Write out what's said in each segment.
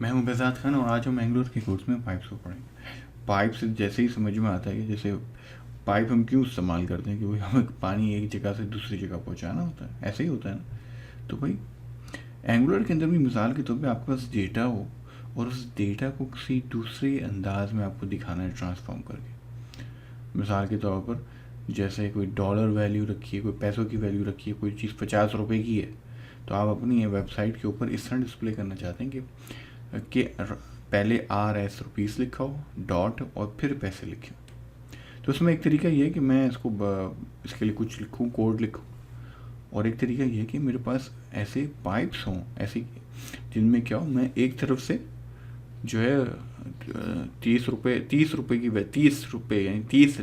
मैं हूं बेज़ाद खान और आज हम एंगुलर के कोर्स में पाइप्स को पढ़ेंगे। पाइप से जैसे ही समझ में आता है कि जैसे पाइप हम क्यों इस्तेमाल करते हैं कि भाई हमें पानी एक जगह से दूसरी जगह पहुंचाना होता है, ऐसे ही होता है ना। तो भाई एंगुलर के अंदर भी मिसाल के तौर पे आपके पास डेटा हो और उस डेटा को किसी दूसरे अंदाज में आपको दिखाना है ट्रांसफॉर्म करके। मिसाल के तौर पर जैसे कोई डॉलर वैल्यू रखी है, कोई पैसों की वैल्यू रखी है, कोई चीज़ 50 रुपये की है, तो आप अपनी वेबसाइट के ऊपर इस तरह डिस्प्ले करना चाहते हैं कि पहले RS रुपीज़ लिखा हो, डॉट और फिर पैसे लिखे हो। तो उसमें एक तरीका ये है कि मैं इसके लिए कुछ लिखूँ, कोड लिखूँ, और एक तरीका ये है कि मेरे पास ऐसे पाइप्स हों ऐसी जिनमें क्या हो, मैं एक तरफ से जो है 30 रुपये की 30 रुपये यानी 30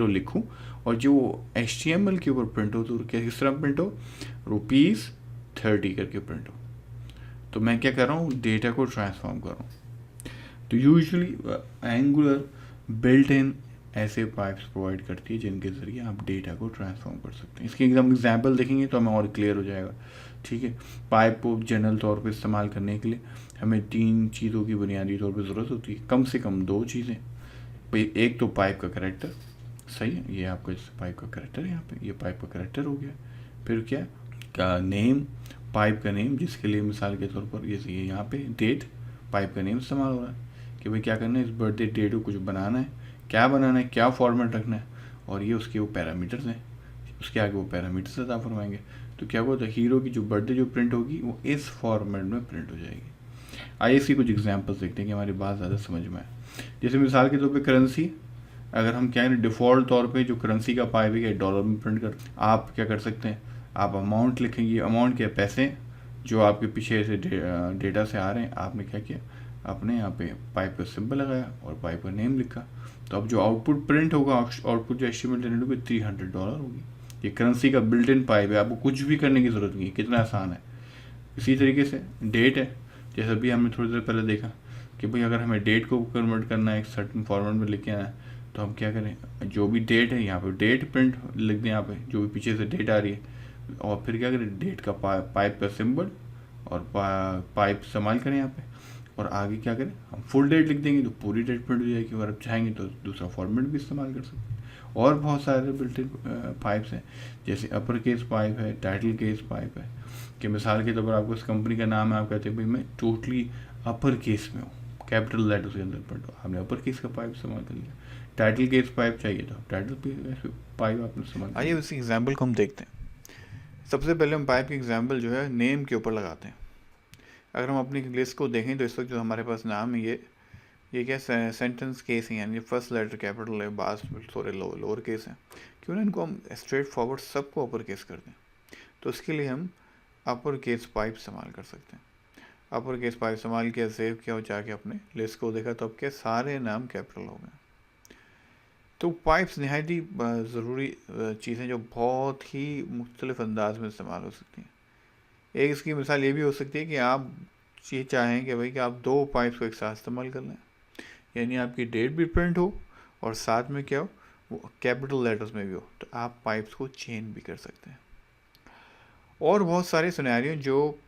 लिखूँ, और जो HTML के ऊपर प्रिंट हो तो किस तरह प्रिंट हो, ₹30 करके प्रिंट हो। तो मैं क्या कर रहा हूँ, डेटा को ट्रांसफॉर्म कर रहा हूँ। तो यूजुअली एंगुलर बिल्ट इन ऐसे पाइप्स प्रोवाइड करती है जिनके ज़रिए आप डेटा को ट्रांसफॉर्म कर सकते हैं। इसकी एकदम एग्जांपल देखेंगे तो हमें और क्लियर हो जाएगा। ठीक है, पाइप को जनरल तौर पे इस्तेमाल करने के लिए हमें 3 चीज़ों की बुनियादी तौर पे ज़रूरत होती है, कम से कम 2 चीज़ें। भाई एक तो पाइप का कैरेक्टर, सही है, ये आपका पाइप का कैरेक्टर है, यहाँ पे ये पाइप का कैरेक्टर हो गया। फिर क्या का नेम, पाइप का नेम, जिसके लिए मिसाल के तौर पर ये यहाँ पे डेट, पाइप का नेम इस्तेमाल हो रहा है कि भाई क्या करना है, इस बर्थडे डेट को कुछ बनाना है, क्या बनाना है, क्या फॉर्मेट रखना है, और ये उसके वो पैरामीटर्स हैं, उसके आगे वो पैरामीटर्स अदा फरमाएंगे। तो क्या होगा, तो हीरो की जो बर्थडे जो प्रिंट होगी वो इस फॉर्मेट में प्रिंट हो जाएगी। आइए इसकी कुछ एग्जांपल्स देखते हैं कि हमारी बात ज़्यादा समझ में आए। जैसे मिसाल के तौर पे करेंसी, अगर हम क्या करें, डिफ़ॉल्ट तौर पे जो करेंसी का पाइप है डॉलर में प्रिंट कर, आप क्या कर सकते हैं, आप अमाउंट लिखेंगे। अमाउंट क्या, पैसे जो आपके पीछे से डेटा से आ रहे हैं, आपने क्या किया, अपने यहाँ पे पाइप का सिंबल लगाया और पाइप का नेम लिखा। तो अब जो आउटपुट प्रिंट होगा, आउटपुट जो एस्टिमेट जनरेट होगी $300 होगी। ये करेंसी का बिल्ट इन पाइप है, आपको कुछ भी करने की ज़रूरत नहीं है, कितना आसान है। इसी तरीके से डेट है, जैसे अभी हमने थोड़ी देर पहले देखा कि भाई अगर हमें डेट को कन्वर्ट करना है एक सर्टन फॉर्मेट में लिख के आना है, तो हम क्या करें, जो भी डेट है यहाँ पे डेट प्रिंट लिख दें, यहाँ पे जो भी पीछे से डेट आ रही है, और फिर क्या करें, डेट का पाइप का सिंबल और पाइप इस्तेमाल करें यहाँ पे, और आगे क्या करें, हम फुल डेट लिख देंगे तो पूरी डेट प्रिंट हो जाएगी। और अब चाहेंगे तो दूसरा फॉर्मेट भी इस्तेमाल कर सकते हैं। और बहुत सारे बिल्ट इन पाइप्स हैं, जैसे अपर केस पाइप है, टाइटल केस पाइप है, कि मिसाल के तौर पर आपको इस कंपनी का नाम है, आप कहते हैं भाई मैं टोटली अपर केस में हूँ, कैपिटल लेटर उसके अंदर पढ़ दो, आपने अपर केस का पाइप इस्तेमाल कर लिया। टाइटल केस पाइप चाहिए तो टाइटल पाइप आपने इस्तेमाल। आइए उसी एग्जाम्पल को हम देखते हैं। सबसे पहले हम पाइप की एग्जाम्पल जो है नेम के ऊपर लगाते हैं। अगर हम अपनी लिस्ट को देखें तो इस वक्त जो हमारे पास नाम है, ये क्या सेंटेंस केस है, यानी फर्स्ट लेटर कैपिटल है, बास थोड़े लोअर केस हैं। क्यों ना इनको हम स्ट्रेट फॉरवर्ड सबको अपर केस कर दें। तो उसके लिए हम अपर केस पाइप इस्तेमाल कर सकते हैं। अपर केस पाइप इस्तेमाल किया, सेव किया और जाके अपने लिस्ट को देखा तो अब क्या सारे नाम कैपिटल हो गए। तो पाइप्स नहायत ही ज़रूरी चीज़ें जो बहुत ही मुख्तलिफ अंदाज में इस्तेमाल हो सकती हैं। एक इसकी मिसाल ये भी हो सकती है कि आप ये चाहें कि भाई कि आप 2 पाइप्स को एक साथ इस्तेमाल कर लें, यानी आपकी डेट भी प्रिंट हो और साथ में क्या हो, वो कैपिटल लेटर्स में भी हो, तो आप पाइप्स को चेन भी कर सकते हैं। और बहुत सारे सिनेरियो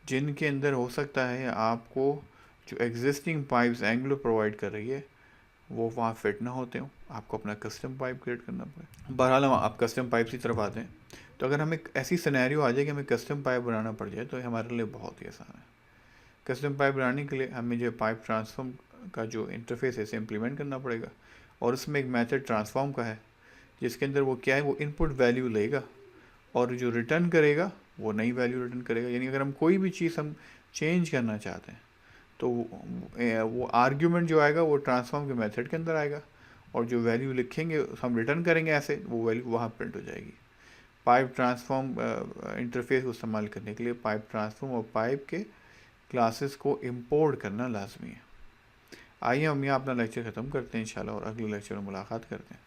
जिनके अंदर हो सकता है आपको जो एग्जिस्टिंग पाइप्स एंगुलर प्रोवाइड कर रही है वो वहाँ फिट ना होते हो, आपको अपना कस्टम पाइप क्रिएट करना पड़े। बहरहाल हम आप कस्टम पाइप की तरफ आते हैं। तो अगर हमें ऐसी सिनेरियो आ जाए कि हमें कस्टम पाइप बनाना पड़ जाए तो हमारे लिए बहुत ही आसान है। कस्टम पाइप बनाने के लिए हमें जो पाइप ट्रांसफॉर्म का जो इंटरफेस है इसे इम्प्लीमेंट करना पड़ेगा, और उसमें एक मेथड ट्रांसफॉर्म का है जिसके अंदर वो क्या है, वो इनपुट वैल्यू लेगा और जो रिटर्न करेगा वो नई वैल्यू रिटर्न करेगा। यानी अगर हम कोई भी चीज़ हम चेंज करना चाहते हैं तो वो आर्ग्यूमेंट जो आएगा वो ट्रांसफॉर्म के मेथड के अंदर आएगा, और जो वैल्यू लिखेंगे हम रिटर्न करेंगे ऐसे, वो वैल्यू वहाँ प्रिंट हो जाएगी। पाइप ट्रांसफॉर्म इंटरफेस को इस्तेमाल करने के लिए पाइप ट्रांसफॉर्म और पाइप के क्लासेस को इंपोर्ट करना लाजमी है। आइए हम यहाँ अपना लेक्चर ख़त्म करते हैं इंशाल्लाह, और अगले लेक्चर में मुलाकात करते हैं।